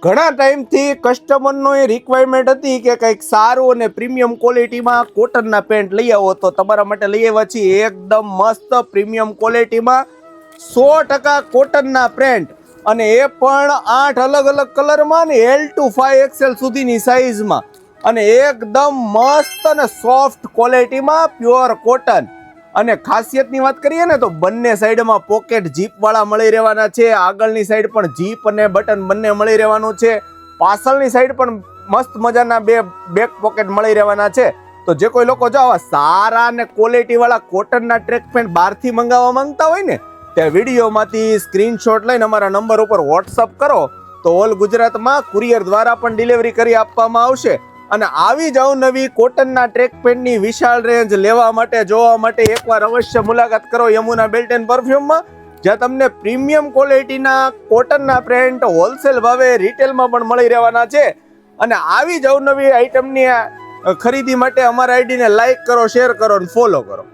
ઘણા ટાઈમથી કસ્ટમરનો એ રિક્વાયરમેન્ટ હતી કે કંઈક સારું અને પ્રીમિયમ ક્વોલિટીમાં કોટનના પેન્ટ લઈ આવો, તો તમારા માટે લઈ આવ્યા છીએ એકદમ મસ્ત પ્રીમિયમ ક્વોલિટીમાં 100% કોટનના પેન્ટ, અને એ પણ 8 અલગ અલગ કલરમાં ને L to 5XL સુધીની સાઇઝમાં, અને એકદમ મસ્ત અને સોફ્ટ ક્વોલિટીમાં પ્યોર કોટન. અને ખાસિયતની વાત કરીએ ને તો બંને સાઈડમાં પોકેટ જીપ વાળા મળી રહેવાના છે. આગળની સાઈડ પણ જીપ અને બટન બંને મળી રહેવાનું છે. પાછળની સાઈડ પણ મસ્ત મજાના બે બેક પોકેટ મળી રહેવાના છે. તો જે કોઈ લોકો જો આવા સારા અને ક્વોલિટી વાળા કોટનના ટ્રેક પેન્ટ બહારથી મંગાવવા માંગતા હોય ને, તે વિડીયોમાંથી સ્ક્રીનશોટ લઈને અમારા નંબર ઉપર વોટ્સઅપ કરો તો ઓલ ગુજરાતમાં કુરિયર દ્વારા પણ ડિલિવરી કરી આપવામાં આવશે. અને આવી જ અવનવી કોટનના ટ્રેક પેન્ટની વિશાળ રેન્જ લેવા માટે, જોવા માટે એકવાર અવશ્ય મુલાકાત કરો યમુના બેલ્ટ એન્ડ પરફ્યુમમાં, જ્યાં તમને પ્રીમિયમ ક્વોલિટીના કોટનના પેન્ટ હોલસેલ ભાવે રિટેલમાં પણ મળી રહેવાના છે. અને આવી જ અવનવી આઇટમની ખરીદી માટે અમારા આઈડીને લાઈક કરો, શેર કરો અને ફોલો કરો.